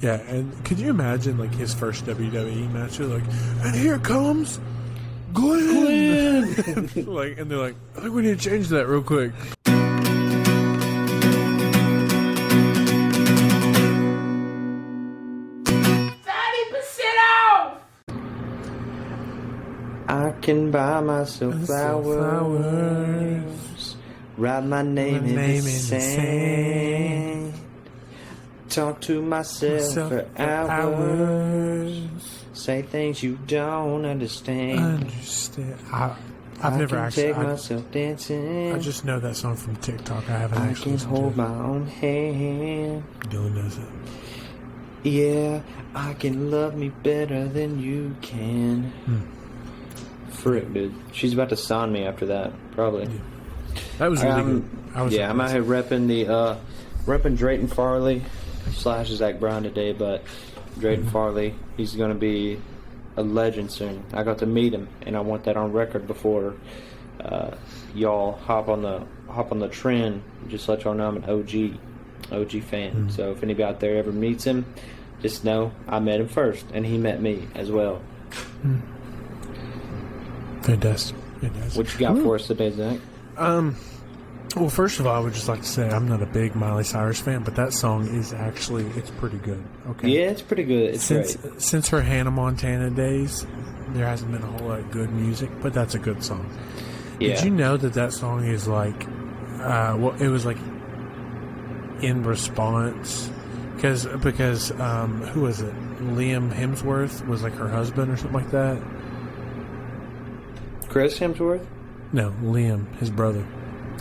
Yeah, and could you imagine like his first WWE match? They're like, and here comes Glenn. Like, and they're like, I think we need to change that real quick. I can buy myself flowers, write my name in the sand, talk to myself for hours, say things you don't understand. I've never actually. Take myself dancing. I just know that song from TikTok. I haven't actually. I can hold my own hand. Dylan knows it. Yeah, I can love me better than you can. Frick, dude. She's about to sign me after that, probably. Yeah. That was really good. I'm out here repping Drayton Farley / Zach Bryan today, but Drayton Farley, he's going to be a legend soon. I got to meet him, and I want that on record before y'all hop on the trend. Just let y'all know I'm an OG fan. So if anybody out there ever meets him, just know I met him first, and he met me as well. Fantastic. What you got for us today, Zach? Well, first of all, I would just like to say I'm not a big Miley Cyrus fan, but that song is actually, it's pretty good. Okay. Yeah, it's pretty good. It's great. Since her Hannah Montana days, there hasn't been a whole lot of good music, but that's a good song. Yeah. Did you know that song is like, it was like in response, because who was it? Liam Hemsworth was like her husband or something like that. Chris Hemsworth? No, Liam, his brother.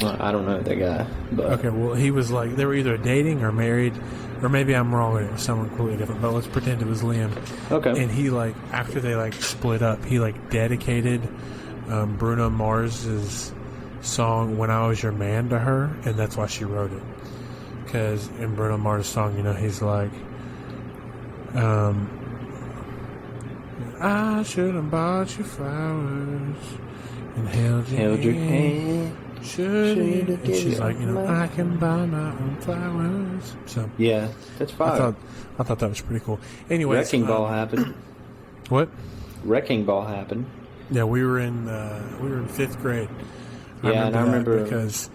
I don't know that guy. But. Okay, well, he was like, they were either dating or married, or maybe I'm wrong and it was someone completely different, but let's pretend it was Liam. Okay. And he, like, after they, like, split up, he, like, dedicated Bruno Mars's song, When I Was Your Man, to her, and that's why she wrote it. Because in Bruno Mars' song, you know, he's like, I should have bought you flowers and held your hand. Should and she's like, you know, I can buy my own flowers. So yeah, that's fine. I thought that was pretty cool. Anyway, Wrecking Ball happened. What? Wrecking Ball happened. Yeah, we were in 5th grade. I remember because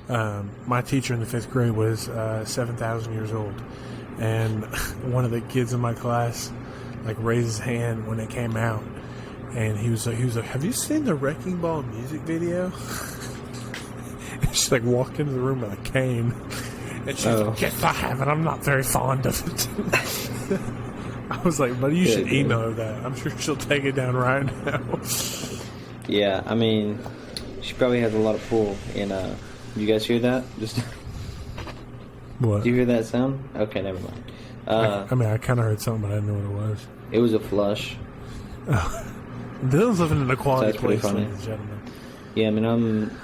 my teacher in the 5th grade was 7,000 years old, and one of the kids in my class like raised his hand when it came out, and he was like, "Have you seen the Wrecking Ball music video?" And she like walked into the room with a cane, and she's like, "Yes, I have it. I'm not very fond of it." I was like, "Buddy, you should email her that. I'm sure she'll take it down right now." Yeah, I mean, she probably has a lot of pull. And you guys hear that? Just what? Do you hear that sound? Okay, never mind. I mean, I kind of heard something, but I didn't know what it was. It was a flush. Oh. Dylan's living in a quality place, funny. ladies and gentlemen. Yeah, I mean, I'm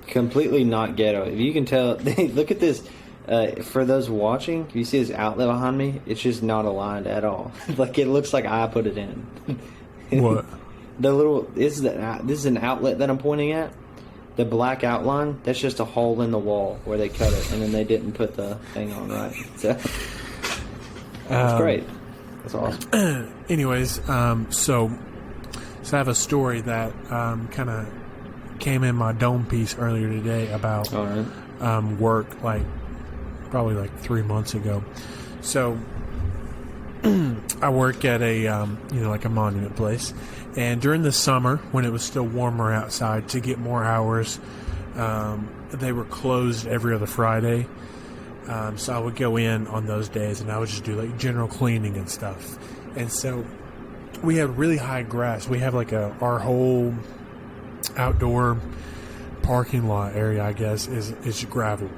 completely not ghetto. If you can tell, look at this. For those watching, if you see this outlet behind me, it's just not aligned at all. Like, it looks like I put it in. What? This is an outlet that I'm pointing at. The black outline, that's just a hole in the wall where they cut it, and then they didn't put the thing on right. So that's great. That's awesome. Anyways, so I have a story that kind of came in my dome piece earlier today about work, probably 3 months ago. So I work at a like a monument place, and during the summer when it was still warmer outside, to get more hours, they were closed every other Friday. So I would go in on those days, and I would just do like general cleaning and stuff. And so we have really high grass. We have like our whole outdoor parking lot area, I guess, is gravel.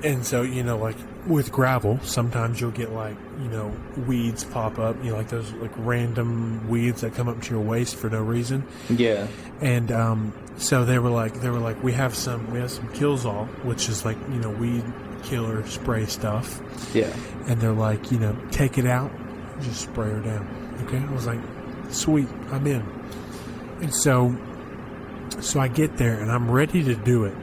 And so, like with gravel, sometimes you'll get weeds pop up, like those like random weeds that come up to your waist for no reason. Yeah. And so they were like, we have some Killzall, which is like, weed killer spray stuff. Yeah. And they're like, take it out, just spray her down. Okay. I was like, sweet, I'm in. And so I get there and I'm ready to do it.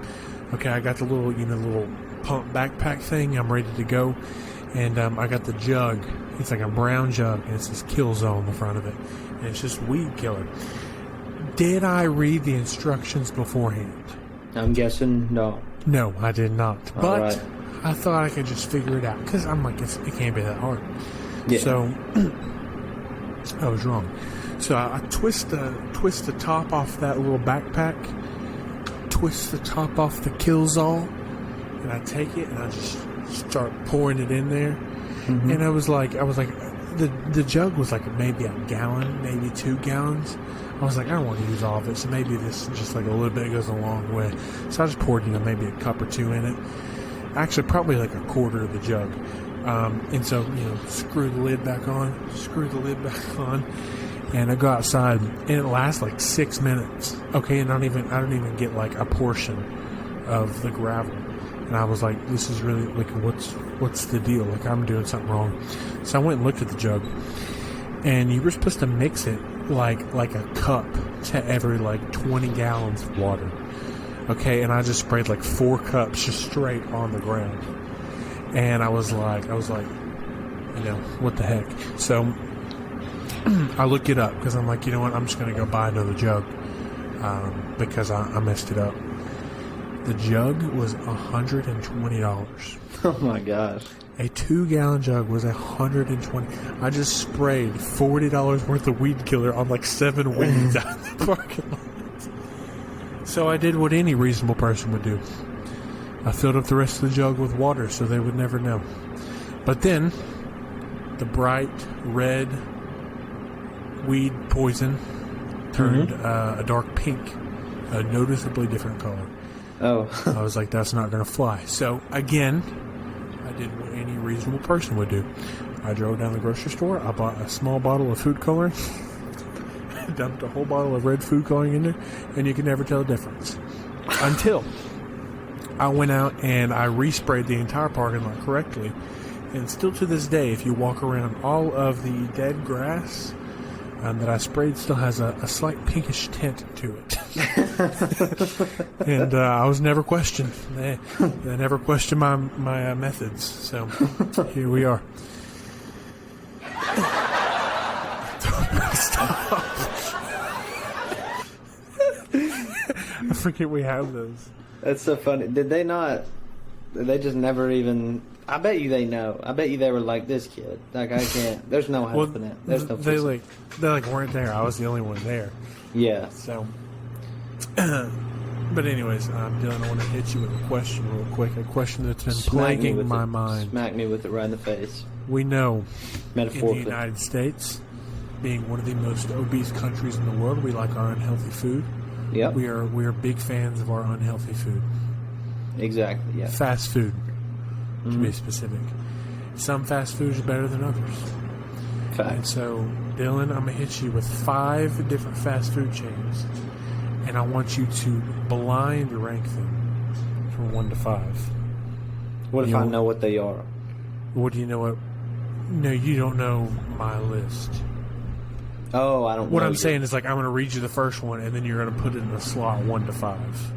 Okay. I got the little pump backpack thing. I'm ready to go. And I got the jug. It's like a brown jug, and it says Kill Zone on the front of it. And it's just weed killer. Did I read the instructions beforehand? I'm guessing no. No, I did not. All But right. I thought I could just figure it out. Because I'm like, it can't be that hard. Yeah. So, I was wrong. So I twist the top off that little backpack, twist the top off the Killzall, and I take it and I just start pouring it in there. Mm-hmm. And I was like, the jug was like maybe a gallon, maybe 2 gallons. I was like, I don't want to use all of it, so maybe this just like a little bit goes a long way. So I just poured, maybe a cup or 2 in it. Actually, probably like a quarter of the jug. And so, screw the lid back on, and I go outside, and it lasts like 6 minutes. Okay, and I don't even get like a portion of the gravel. And I was like, this is really like, what's the deal? Like, I'm doing something wrong. So I went and looked at the jug, and you were supposed to mix it like a cup to every like 20 gallons of water. Okay, and I just sprayed like 4 cups just straight on the ground. And I was like, what the heck? So I look it up because I'm like, you know what? I'm just going to go buy another jug because I messed it up. The jug was $120. Oh my gosh! A 2-gallon jug was $120. I just sprayed $40 worth of weed killer on like 7 weeds out in the parking lot. So I did what any reasonable person would do. I filled up the rest of the jug with water so they would never know. But then, the bright red weed poison turned a dark pink, a noticeably different color. Oh. I was like, that's not going to fly. So, again, I did what any reasonable person would do. I drove down the grocery store. I bought a small bottle of food coloring. Dumped a whole bottle of red food coloring in there, and you can never tell the difference. Until I went out and I resprayed the entire parking lot correctly. And still to this day, if you walk around, all of the dead grass that I sprayed still has a slight pinkish tint to it. And I was never questioned. They never questioned my methods. So here we are. Stop. I forget we have those. That's so funny. Did they not? They just never even. I bet you they know. I bet you they were like, this kid. Like, I can't. There's no helping it. There's no. They weren't there. I was the only one there. Yeah. So. But anyways, Dylan, I want to hit you with a question real quick. A question that's been plaguing my mind. Smack me with it right in the face. We know, in Metaphorically, the United States, being one of the most obese countries in the world, we like our unhealthy food. Yep. We are big fans of our unhealthy food. Exactly. Yeah. Fast food, to be specific. Some fast foods are better than others. Fact. And so, Dylan, I'm gonna hit you with 5 different fast food chains, and I want you to blind rank them from 1 to 5. What if I know what they are? What do you know? What? No, you don't know my list. Oh, I don't know. What I'm saying is, like, I'm going to read you the first one, and then you're going to put it in a slot 1 to 5.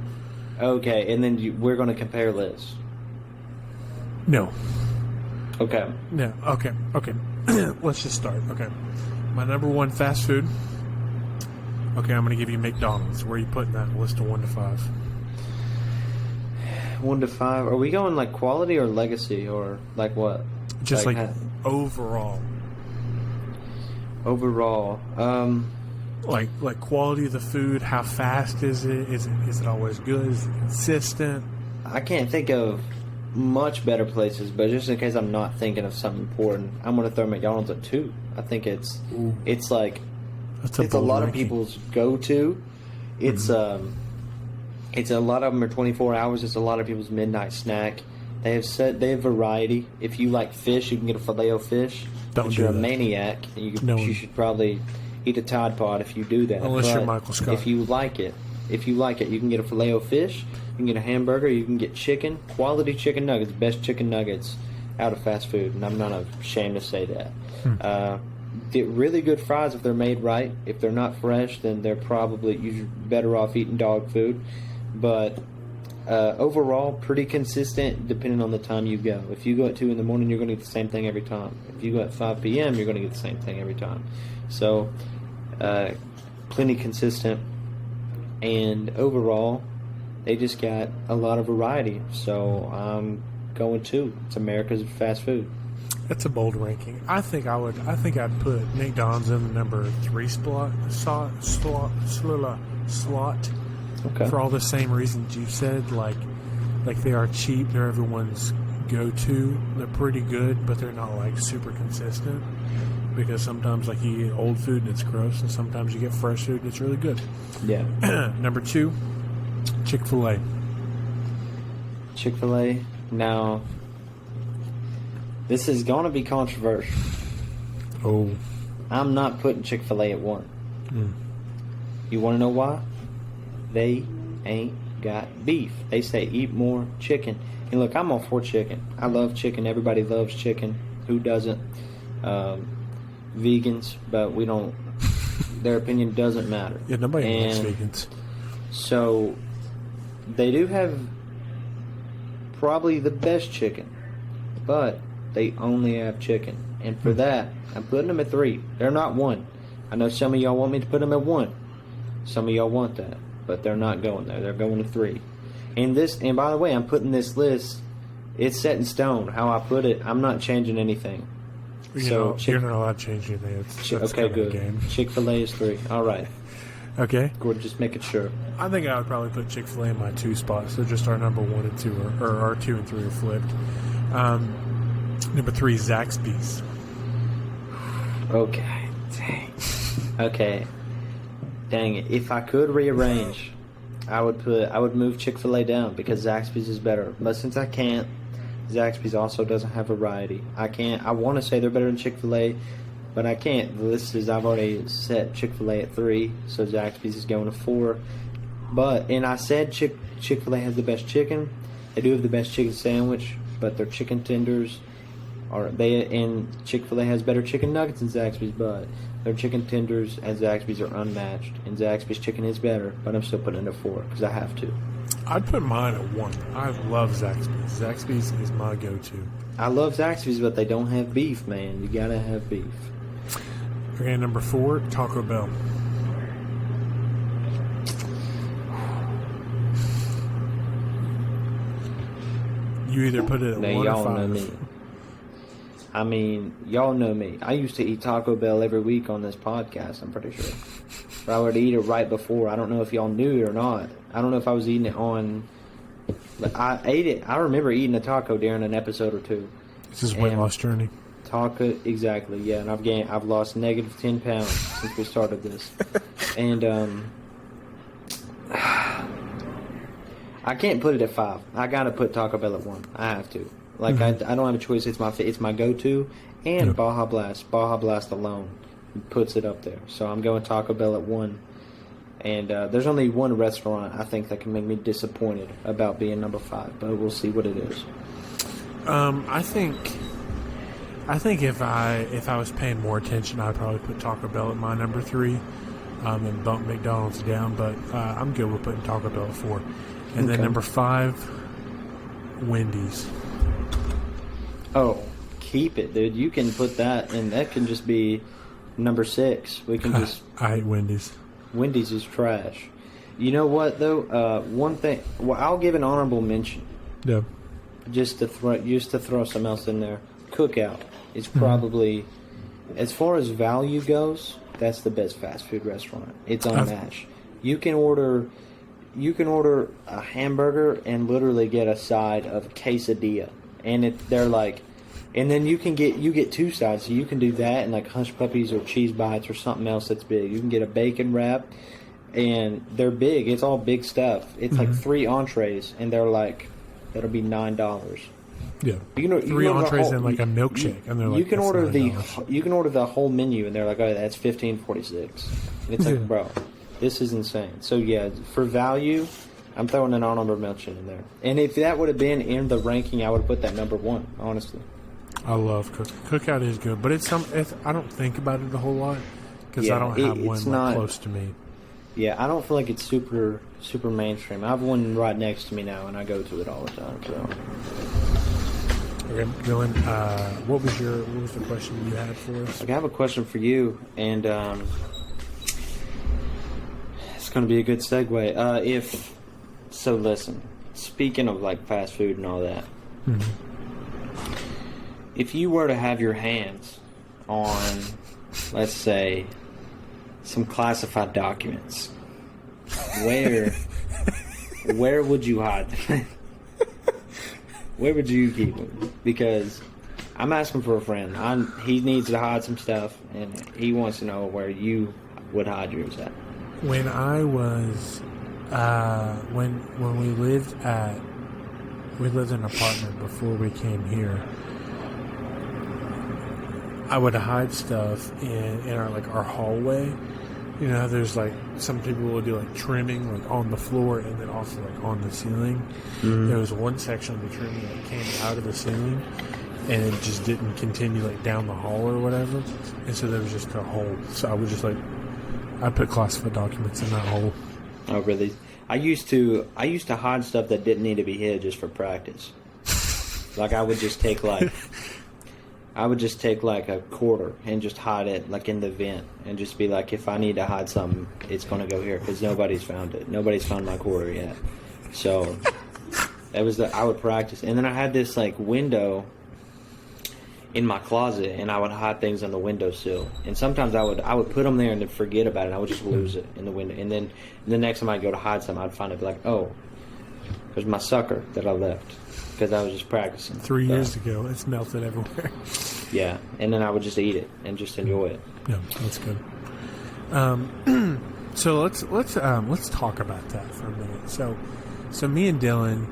Okay, and then we're going to compare lists. No. Okay. No. Okay. Let's just start. Okay. My number 1 fast food. Okay, I'm going to give you McDonald's. Where are you putting that list of 1 to 5? 1 to 5. Are we going like quality or legacy or like what? Just like overall. Overall, like quality of the food. How fast is it? Is it always good? Is it consistent? I can't think of much better places, but just in case I'm not thinking of something important, I'm going to throw McDonald's at 2. I think it's like it's a lot of people's go-to. It's it's a lot of them are 24 hours. It's a lot of people's midnight snack. They have variety. If you like fish, you can get a Filet-O-Fish. Don't But do you're that. a maniac. You should probably eat a Tide Pod if you do that. Unless you're Michael Scott. If you like it, you can get a Filet-O-Fish. You can get a hamburger. You can get chicken. Quality chicken nuggets. Best chicken nuggets out of fast food. And I'm not ashamed to say that. Get really good fries if they're made right. If they're not fresh, then they're probably you're better off eating dog food. But overall, pretty consistent depending on the time you go. If you go at 2 in the morning, you're going to get the same thing every time. If you go at 5 p.m., you're going to get the same thing every time. So, plenty consistent. And overall, they just got a lot of variety. So, I'm going 2. It's America's fast food. That's a bold ranking. I think I'd put McDonald's in the number 3 slot. Okay. For all the same reasons you said, like they are cheap, they're everyone's go-to. They're pretty good, but they're not like super consistent. Because sometimes like you get old food and it's gross, and sometimes you get fresh food and it's really good. Yeah. Number 2, Chick-fil-A. Chick-fil-A. Now, this is going to be controversial. Oh. I'm not putting Chick-fil-A at 1. You want to know why? They ain't got beef. They say eat more chicken. And look, I'm all for chicken. I love chicken. Everybody loves chicken. Who doesn't? Vegans, but we don't. Their opinion doesn't matter. Yeah, nobody likes vegans. So, they do have probably the best chicken, but they only have chicken. And for that, I'm putting them at 3. They're not 1. I know some of y'all want me to put them at 1. Some of y'all want that, but they're not going there. They're going to 3. And by the way, I'm putting this list. It's set in stone. How I put it, I'm not changing anything. You're not allowed to change anything. That's okay, good. Game. Chick-fil-A is 3. All right. Okay. We're just making sure. I think I would probably put Chick-fil-A in my 2 spots. So just our number 1 and 2, or our 2 and 3 are flipped. Number 3, Zaxby's. Okay. Dang. Okay. Dang it. If I could rearrange, I would move Chick-fil-A down because Zaxby's is better. But since I can't, Zaxby's also doesn't have variety. I want to say they're better than Chick-fil-A, but I can't. The list is, I've already set Chick-fil-A at 3, so Zaxby's is going to 4. And I said Chick-fil-A has the best chicken. They do have the best chicken sandwich, but their chicken tenders and Chick-fil-A has better chicken nuggets than Zaxby's, but their chicken tenders at Zaxby's are unmatched. And Zaxby's chicken is better, but I'm still putting it at 4 because I have to. I'd put mine at 1. I love Zaxby's. Zaxby's is my go-to. I love Zaxby's, but they don't have beef, man. You gotta have beef. Okay, number 4, Taco Bell. You either put it at 1 or 5. Y'all know me. I mean, y'all know me. I used to eat Taco Bell every week on this podcast, I'm pretty sure. But I would eat it right before. I don't know if y'all knew it or not. I don't know if I was eating it on... But I ate it. I remember eating a taco during an episode or 2. This is weight loss journey. Taco, exactly, yeah. And I've lost negative 10 pounds since we started this. And, I can't put it at 5. I gotta put Taco Bell at 1. I have to. Like, I don't have a choice. It's my go-to. And Baja Blast alone puts it up there. So I'm going Taco Bell at 1. And there's only one restaurant I think that can make me disappointed about being number 5, but we'll see what it is. I think if I was paying more attention, I'd probably put Taco Bell at my number 3, and bump McDonald's down. But I'm good with putting Taco Bell at 4, and then number 5, Wendy's. Oh, keep it, dude. You can put that, and that can just be number 6. We can just. I hate Wendy's. Wendy's is trash. You know what though? One thing. Well, I'll give an honorable mention. Yeah. Just to throw something else in there. Cookout is probably, as far as value goes, that's the best fast food restaurant. It's unmatched. You can order a hamburger and literally get a side of quesadilla, and they're like, and then you get 2 sides, so you can do that and like hush puppies or cheese bites or something else that's big. You can get a bacon wrap, and they're big. It's all big stuff. It's like 3 entrees, and they're like, that'll be $9. Yeah, you can 3 entrees and like a milkshake, and they're like, you can order the whole menu, and they're like, oh, that's $15.46. It's like, bro, this is insane. So yeah, for value, I'm throwing an honorable mention in there. And if that would have been in the ranking, I would have put that number 1. Honestly, I love Cookout is good, but I don't think about it a whole lot because I don't have one close to me. Yeah, I don't feel like it's super mainstream. I have one right next to me now, and I go to it all the time. So. Okay, Dylan, what was the question you had for us? Okay, I have a question for you, and it's going to be a good segue. Listen, speaking of like fast food and all that, if you were to have your hands on, let's say, some classified documents, where would you hide them? Where would you keep them? Because I'm asking for a friend. He needs to hide some stuff, and he wants to know where you would hide yours at. When I was when we lived in an apartment before we came here, I would hide stuff in our hallway. You know, there's like some people will do like trimming like on the floor and then also like on the ceiling. Mm-hmm. There was one section of the trimming that came out of the ceiling and it just didn't continue like down the hall or whatever. And so there was just a hole. So I would just I put classified documents in that hole. Oh, really? I used to hide stuff that didn't need to be hid just for practice. Like I would just take like a quarter and just hide it like in the vent and just be like, if I need to hide something, it's going to go here because nobody's found it. Nobody's found my quarter yet. So I would practice. And then I had this like window in my closet and I would hide things on the windowsill. And sometimes I would put them there and then forget about it and I would just lose it in the window. And then the next time I'd go to hide something, I'd find it like, oh, there's my sucker that I left. Because I was just practicing. 3 years ago, it's melted everywhere. Yeah, and then I would just eat it and just enjoy it. Yeah, that's good. So let's talk about that for a minute. So me and Dylan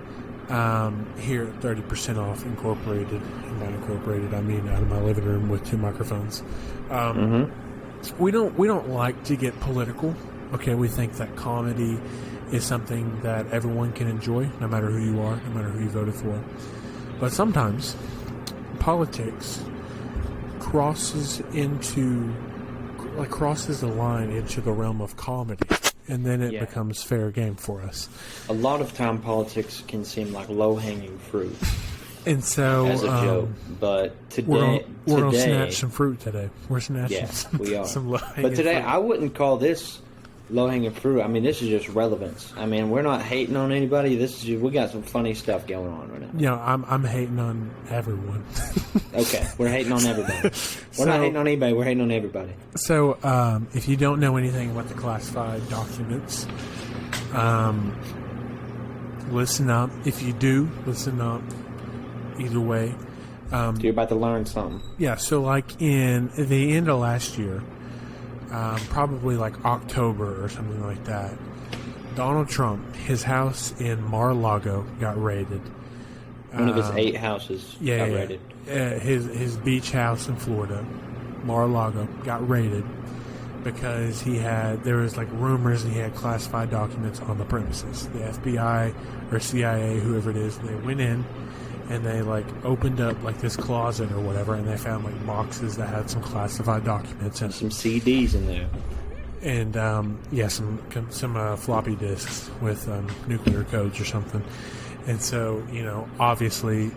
here at 30% Off Incorporated, and by Incorporated I mean out of my living room with 2 microphones. We don't like to get political. Okay, we think that comedy is something that everyone can enjoy, no matter who you are, no matter who you voted for. But sometimes politics crosses the line into the realm of comedy, and then it becomes fair game for us. A lot of time, politics can seem like low-hanging fruit. And so, as a joke, but we're gonna snatch some fruit today. We're snatching we are. some low-hanging But today, fruit. I wouldn't call this low-hanging fruit. I mean, this is just relevance. I mean, we're not hating on anybody. We got some funny stuff going on right now. Yeah, I'm hating on everyone. Okay, we're hating on everybody. We're not hating on anybody. We're hating on everybody. So, if you don't know anything about the classified documents, listen up. If you do, listen up. Either way. You're about to learn something. Yeah, so like in the end of last year, probably like October or something like that, Donald Trump, his house in Mar-a-Lago got raided. One of his 8 houses got raided. His beach house in Florida, Mar-a-Lago, got raided because there was like rumors that he had classified documents on the premises. The FBI or CIA, whoever it is, they went in and they like opened up like this closet or whatever, and they found like boxes that had some classified documents and some CDs in there, and some floppy disks with nuclear codes or something. And so, obviously,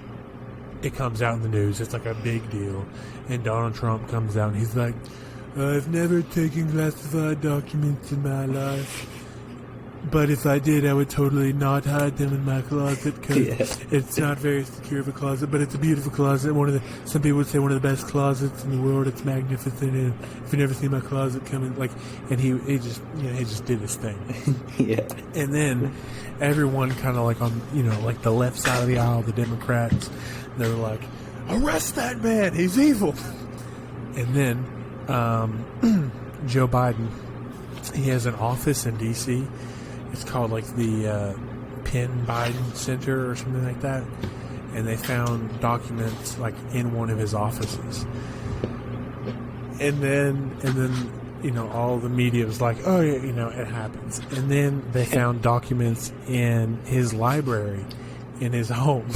it comes out in the news. It's like a big deal, and Donald Trump comes out and he's like, "I've never taken classified documents in my life. But if I did, I would totally not hide them in my closet because it's not very secure of a closet, but it's a beautiful closet. Some people would say one of the best closets in the world. It's magnificent. And if you never see my closet coming, and he just did his thing. Yeah. And then everyone kind of like on, like the left side of the aisle, the Democrats, they were like, arrest that man. He's evil. And then Joe Biden, he has an office in D.C. It's called like the Penn Biden Center or something like that, and they found documents like in one of his offices. And then all the media was like, oh yeah, it happens. And then they found documents in his library, in his home,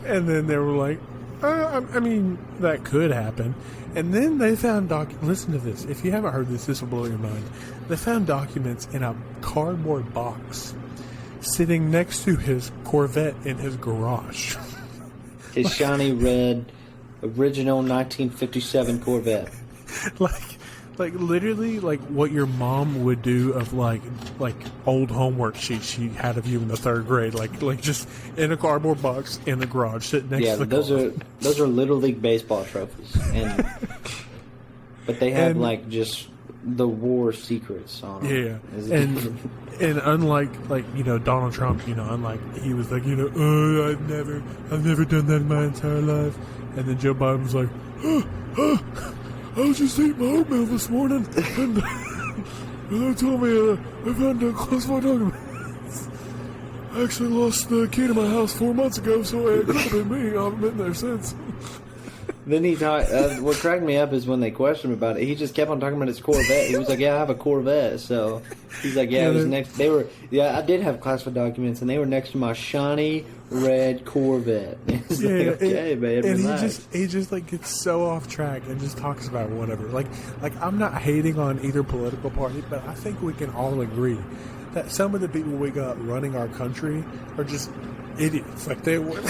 and then they were like, I mean, that could happen. And then they found listen to this. If you haven't heard this, this will blow your mind. They found documents in a cardboard box sitting next to his Corvette in his garage. His shiny red, original 1957 Corvette. Like literally, like what your mom would do of like old homework sheets she had of you in the 3rd grade, like just in a cardboard box in the garage, sitting next to the car. those are Little League baseball trophies, but they have like just the war secrets on them. Yeah, and unlike Donald Trump, unlike he was like I've never done that in my entire life, and then Joe Biden was like, I was just eating my oatmeal this morning, and they told me I found a classified documents. I actually lost the key to my house 4 months ago, so it could have been me. I haven't been there since. Then he talked. What cracked me up is when they questioned him about it. He just kept on talking about his Corvette. He was like, "Yeah, I have a Corvette." So he's like, "Yeah, it was next." I did have classified documents, and they were next to my shiny red Corvette. It's like, okay, man, and relax. he just like gets so off track and just talks about whatever. Like I'm not hating on either political party, but I think we can all agree that some of the people we got running our country are just idiots. Like they were.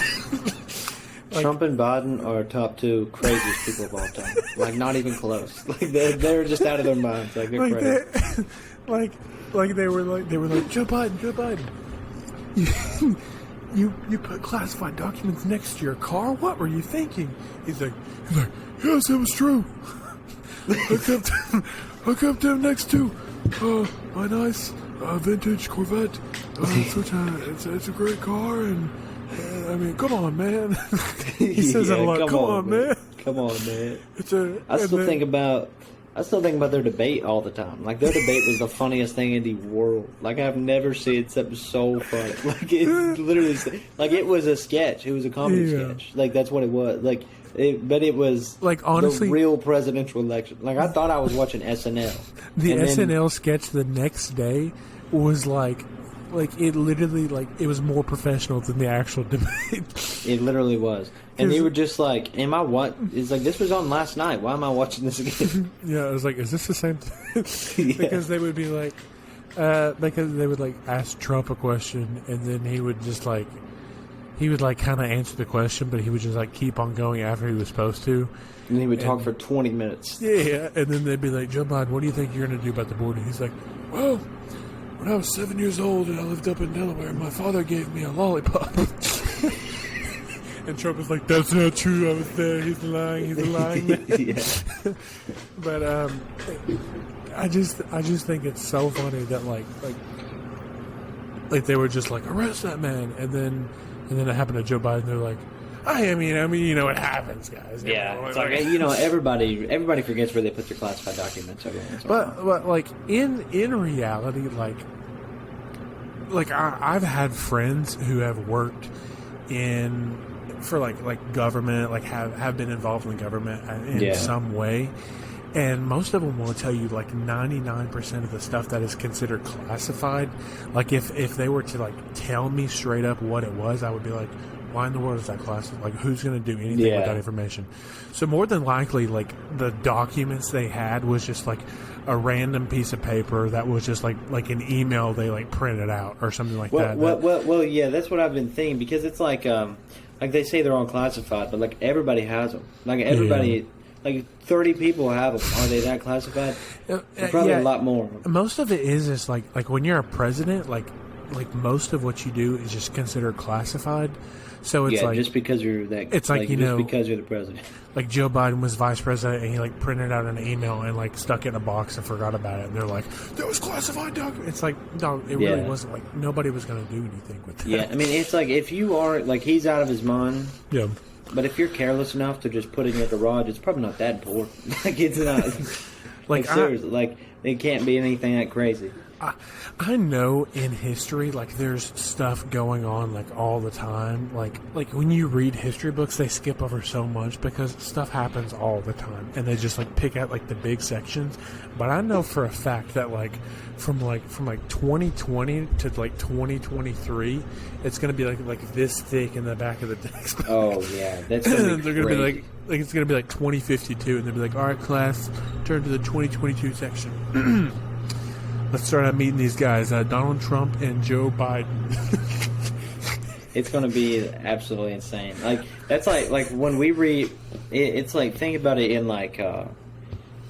Trump and Biden are top 2 craziest people of all time. Like, not even close. Like, they're just out of their minds. Like, they're crazy. They were like, Joe Biden, you put classified documents next to your car? What were you thinking? He's like, yes, it was true. I kept them next to my nice vintage Corvette. It's a great car, and I mean, come on, man. He says it a lot. Come on, man. Come on, man. I still think about their debate all the time. Like, their debate was the funniest thing in the world. Like, I've never seen something so funny. Like, it's literally, like, it was a sketch. It was a comedy sketch. Like, that's what it was. Like, but it was like, honestly, the real presidential election. Like, I thought I was watching SNL. The SNL sketch the next day was like it literally, like, it was more professional than the actual debate. It literally was. And they were just like, it's like, this was on last night. Why am I watching this again? Yeah, I was like, is this the same thing? Yeah. Because they would be like, because they would, like, ask Trump a question, and then he would just, like, kind of answer the question, but he would just, like, keep on going after he was supposed to. And he would talk for 20 minutes. Yeah, and then they'd be like, Joe Biden, what do you think you're going to do about the border? He's like, well, when I was 7 years old and I lived up in Delaware, my father gave me a lollipop. And Trump was like, that's not true, I was there, he's lying man. Yeah. But I just think it's so funny that like they were just like, arrest that man, and then it happened to Joe Biden. They're like, I mean, it happens, guys. It's like everybody forgets where they put their classified documents. But like in reality, like I've had friends who have worked for like government, like have been involved in the government in some way. And most of them will tell you, like, 99% of the stuff that is considered classified, like, if they were to, like, tell me straight up what it was, I would be like, why in the world is that classified? Like, who's going to do anything with that information? So more than likely, like, the documents they had was just, like, a random piece of paper that was just, like an email they, like, printed out or something like that. Well, yeah, that's what I've been thinking, because it's like they say they're all classified, but, like, everybody has them. Like, everybody... Yeah. Like 30 people have them. Are they that classified? Probably a lot more. Most of it is just like when you're a president, like most of what you do is just considered classified. So it's like just because you're that. It's like just because you're the president. Like Joe Biden was vice president, and he like printed out an email and like stuck it in a box and forgot about it. And they're like, "That was classified document." It's like no, it really wasn't. Like nobody was going to do anything with that. Yeah, I mean, it's like if you are like he's out of his mind. Yeah. But if you're careless enough to just put it in your garage, it's probably not that important. Like, it's not... like seriously, like, it can't be anything that crazy. I know in history, like, there's stuff going on, like, all the time. Like when you read history books, they skip over so much because stuff happens all the time, and they just, like, pick out, like, the big sections. But I know for a fact that, like, from 2020 to, like, 2023, it's going to be, like this thick in the back of the textbook. Oh, yeah. That's going to be They're going to be, like, it's going to be, like, 2052, and they'll be like, all right, class, turn to the 2022 section. Let's start out meeting these guys, Donald Trump and Joe Biden. It's going to be absolutely insane. Like, that's like when we read, it's like, think about it in like, what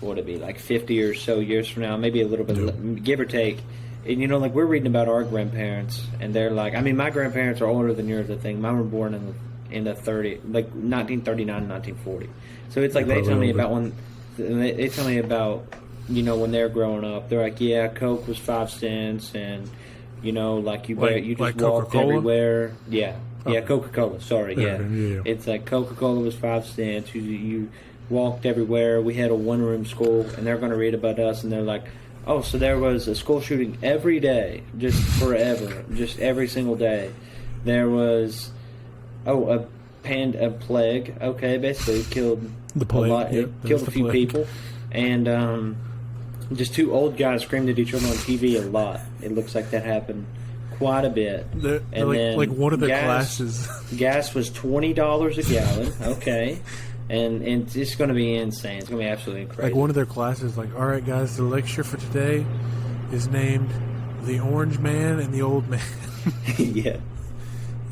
would it be, like 50 or so years from now, maybe a little bit, give or take. And, you know, like, we're reading about our grandparents, and they're like, I mean, my grandparents are older than yours, I think. Mine were born in the 1939, 1940. So it's like, they tell me about you know, when they're growing up, they're like, yeah, Coke was 5 cents, and, you know, like, you just like walked Coca-Cola? everywhere. Yeah. Yeah, Coca-Cola, sorry, yeah. Yeah. It's like Coca-Cola was 5 cents. You walked everywhere. We had a one-room school, and they're going to read about us, and they're like, oh, so there was a school shooting every day, just forever, just every single day. There was, a plague, okay, basically killed The plague, a lot, yeah, it killed a few plague. people, and just 2 old guys screamed at each other on TV a lot. It looks like that happened quite a bit. They're like one of the classes. Gas was $20 a gallon, okay. And it's going to be insane. It's going to be absolutely crazy. Like, one of their classes, like, all right, guys, the lecture for today is named The Orange Man and the Old Man. Yeah.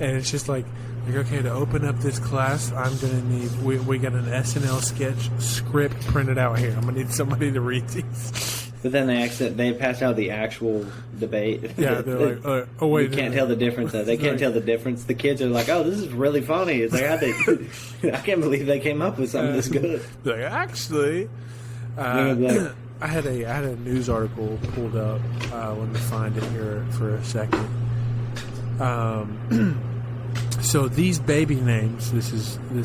And it's just like, okay, to open up this class, I'm going to need, we got an SNL sketch script printed out here. I'm going to need somebody to read these. But then they pass out the actual debate. Yeah, they're like, oh, wait. You can't tell the difference. They can't tell the difference. The kids are like, oh, this is really funny. It's like, I can't believe they came up with something this good. Like, actually, I had a news article pulled up. Let me find it here for a second. So these baby names, this is from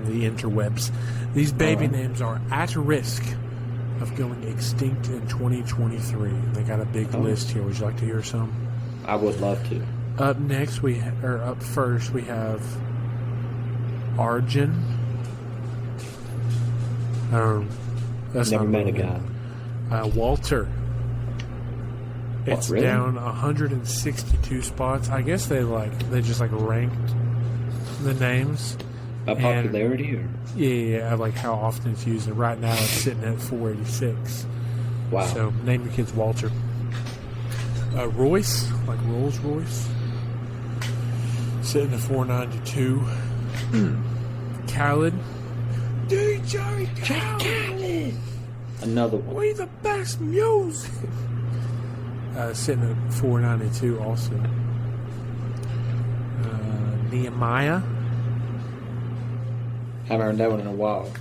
the interwebs. These baby names are at risk of going extinct in 2023. They got a big list here. Would you like to hear some? I would love to. Up first we have Arjun. That's Never not met a really guy. Walter. It's really? down 162 spots. I guess they just ranked the names By popularity, or yeah, like how often it's used. And right now it's sitting at 486. wow. So name your kids Walter. Royce, like Rolls Royce, sitting at 492. Khaled, DJ Khaled, Another one. we the best music. Sitting at 492 also. Nehemiah. Haven't heard that one in a while.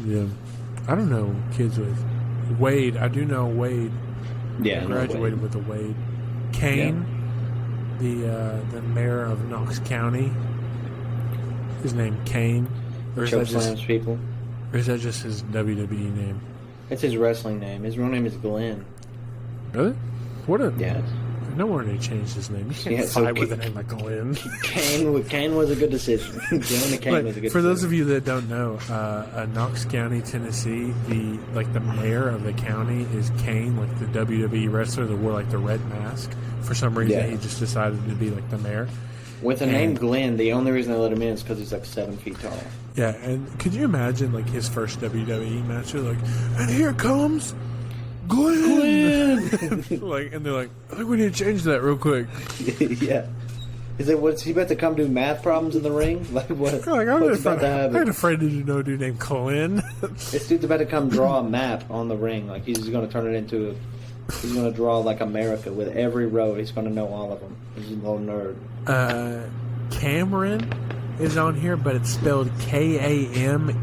Yeah. I don't know kids with Wade. I do know Wade. Yeah, Graduated with a Wade. Kane, the mayor of Knox County. His name Kane. Or is that just people? Or is that just his WWE name? It's his wrestling name. His real name is Glenn. Really? What a Yeah. No one really changed his name. You can't fight with a name like Glenn. Kane was a good decision. Jonah Kane was a good For decision. those of you that don't know, Knox County, Tennessee, the mayor of the county is Kane, like the WWE wrestler that wore the red mask. For some reason, he just decided to be the mayor. With the name Glenn, the only reason they let him in is because he's 7 feet tall. Yeah, and could you imagine his first WWE match? They're and here comes Glenn. And they're like, I think we need to change that real quick. Yeah. Is it what's he about to come do math problems in the ring? What? What's about to happen? I'm afraid to know a dude named Glenn. This dude's about to come draw a map on the ring. He's going to turn it into he's going to draw America with every road. He's going to know all of them. He's a little nerd. Cameron is on here, but it's spelled Kameron.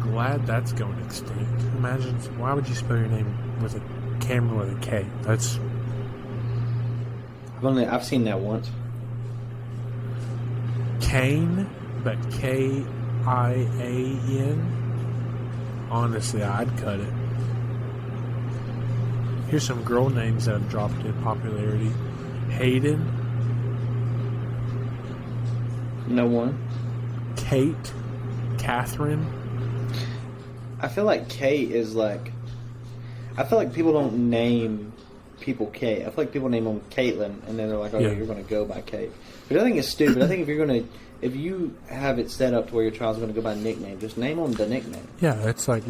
Glad that's going extinct. Imagine, why would you spell your name with a Cameron with a K? That's... I've seen that once. Kane, but K-I-A-N. Honestly, I'd cut it. Here's some girl names that have dropped in popularity. Hayden. No one. Kate. Catherine. I feel like Kate is like... I feel like people don't name people Kate. I feel like people name them Caitlin, and then they're like, oh, yeah, you're going to go by Kate. But I think it's stupid. I think if you're going to... If you have it set up to where your child's going to go by a nickname, just name them the nickname. Yeah, it's like...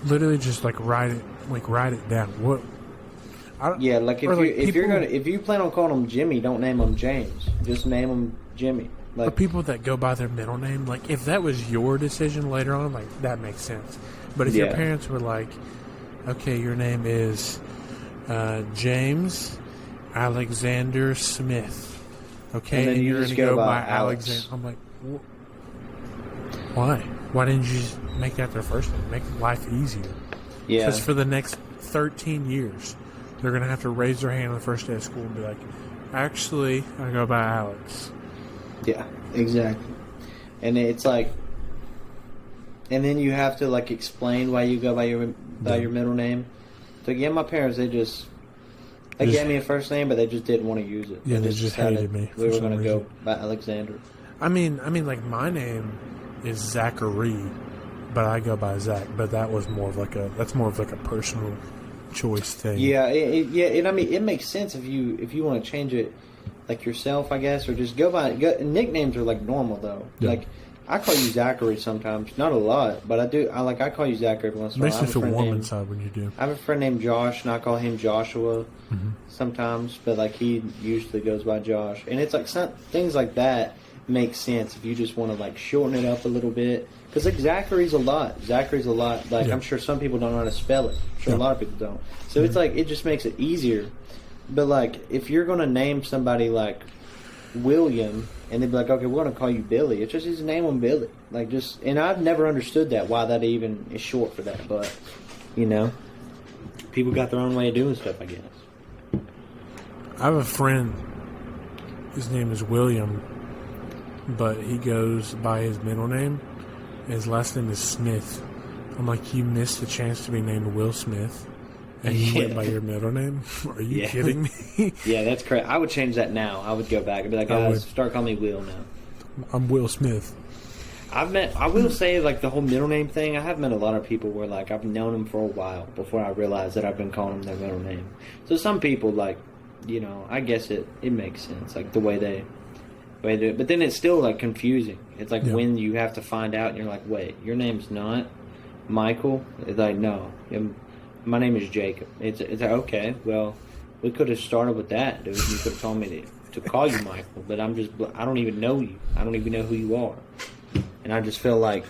Literally just like write it down. What? Yeah, like if you plan on calling them Jimmy, don't name them James. Just name them Jimmy. Like, or people that go by their middle name, like if that was your decision later on, like that makes sense. But if your parents were like, okay, your name is James Alexander Smith, okay, and you're going to go by Alexander. I'm like, why? Why didn't you just make that their first name? Make life easier. Yeah. Because for the next 13 years, they're going to have to raise their hand on the first day of school and be like, actually, I go by Alex. Yeah, exactly. And it's like, and then you have to like explain why you go by your middle name. So yeah, my parents, they gave me a first name, but they just didn't want to use it. Yeah, they just hated me. We were going to go by Alexander. I mean, like my name is Zachary, but I go by Zach. But that was more of like a personal choice thing. Yeah, and I mean it makes sense if you want to change it like yourself, I guess, or just go nicknames are like normal though. Yeah. Like I call you Zachary sometimes, not a lot, but I call you Zachary every once in a while. Makes me feel warm inside when you do. I have a friend named Josh, and I call him Joshua sometimes, but like he usually goes by Josh, and it's like things like that make sense if you just want to like shorten it up a little bit, because like Zachary's a lot. Like I'm sure some people don't know how to spell it. I'm sure a lot of people don't. So it's like it just makes it easier. But like if you're gonna name somebody like William, and they'd be like, okay, we're gonna call you Billy. It's just his name on Billy. Like and I've never understood why that even is short for that. But you know, people got their own way of doing stuff, I guess. I have a friend. His name is William, but he goes by his middle name. His last name is Smith. I'm like, you missed the chance to be named Will Smith, and you went by your middle name? Are you kidding me? Yeah, that's correct. I would change that now. I would go back and be like, guys, start calling me Will now. I'm Will Smith. I will say, like, the whole middle name thing, I have met a lot of people where, like, I've known them for a while before I realized that I've been calling them their middle name. So some people, like, you know, I guess it makes sense, like, the way they do it. But then it's still, like, confusing. It's like when you have to find out and you're like, wait, your name's not Michael? It's like, no, my name is Jacob. It's like, okay, well, we could have started with that, dude. You could have told me to call you Michael, but I don't even know you. I don't even know who you are. And I just feel like,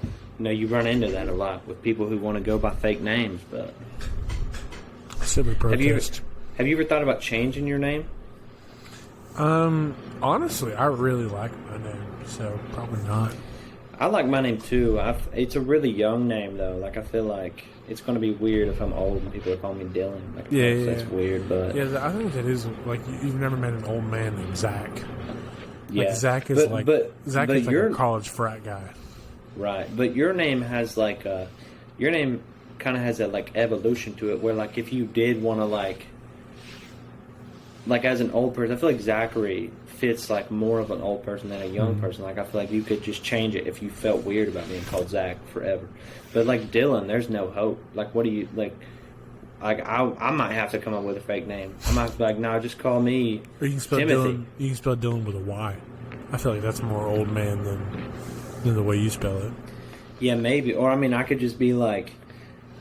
you know, you run into that a lot with people who want to go by fake names. But silly protest. Have you ever thought about changing your name? Honestly, I really like my name, so probably not. I like my name too. It's a really young name though. Like I feel like it's going to be weird if I'm old and people are calling me Dylan. Like, that's weird. But yeah, I think that is like you've never met an old man named Zach. Like yeah, Zach is like a college frat guy. Right, but your name has like your name kind of has that like evolution to it, where like if you did want to like as an old person, I feel like Zachary fits like more of an old person than a young person. Like I feel like you could just change it if you felt weird about being called Zach forever. But like Dylan, there's no hope. Like what do you like? Like I might have to come up with a fake name. I might be like, no, just call me or you can spell Timothy. Dylan, you can spell Dylan with a Y. I feel like that's more old man than the way you spell it. Yeah, maybe. Or I mean, I could just be like,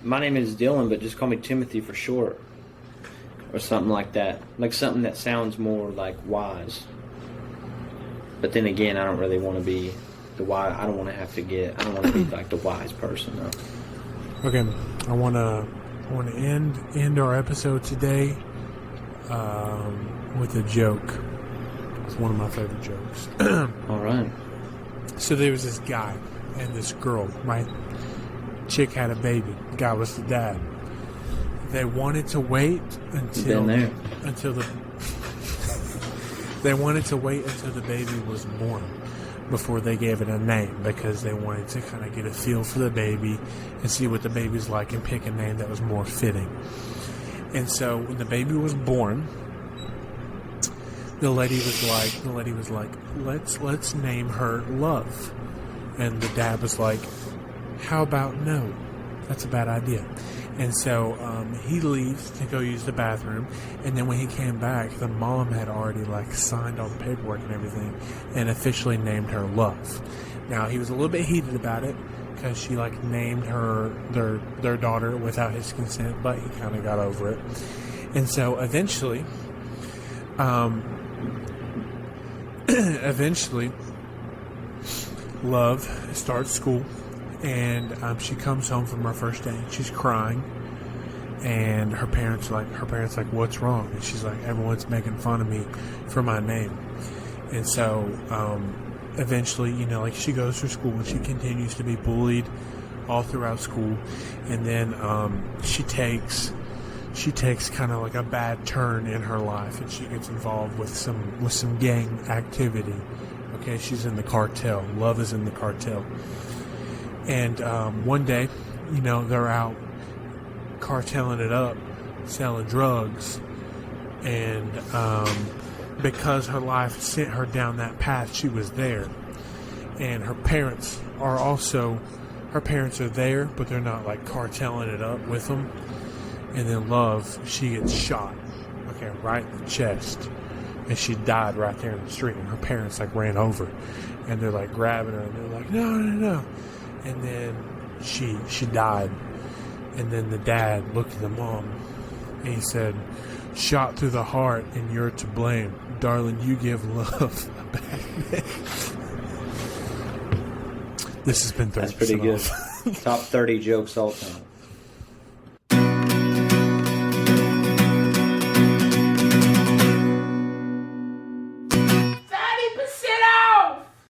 my name is Dylan, but just call me Timothy for short. Or something like that. Like something that sounds more like wise. But then again, I don't really want to be the wise. I don't want to be like the wise person though. Okay, I want to end our episode today with a joke. It's one of my favorite jokes. All right. So there was this guy and this girl. My chick had a baby. The guy was the dad. They wanted to wait until the baby was born before they gave it a name, because they wanted to kind of get a feel for the baby and see what the baby's like and pick a name that was more fitting. And so when the baby was born, the lady was like, let's name her Love. And the dad was like, how about no? That's a bad idea. And so he leaves to go use the bathroom, and then when he came back, the mom had already like signed all the paperwork and everything, and officially named her Love. Now he was a little bit heated about it because she like named her their daughter without his consent, but he kind of got over it. And so eventually, Love starts school. And she comes home from her first day. She's crying, and her parents like, "What's wrong?" And she's like, "Everyone's making fun of me for my name." And so, eventually, like she goes through school and she continues to be bullied all throughout school, and then she takes kind of like a bad turn in her life, and she gets involved with some gang activity. Okay, she's in the cartel. Love is in the cartel. And one day, they're out carteling it up, selling drugs. And because her life sent her down that path, she was there. And her parents are there, but they're not like carteling it up with them. And then Love, she gets shot, okay, right in the chest. And she died right there in the street. And her parents like ran over. And they're like grabbing her, and they're like, no. And then she died. And then the dad looked at the mom and he said, "Shot through the heart and you're to blame. Darling, you give Love a bad name." This has been 30%. That's pretty good. Top 30 jokes all time.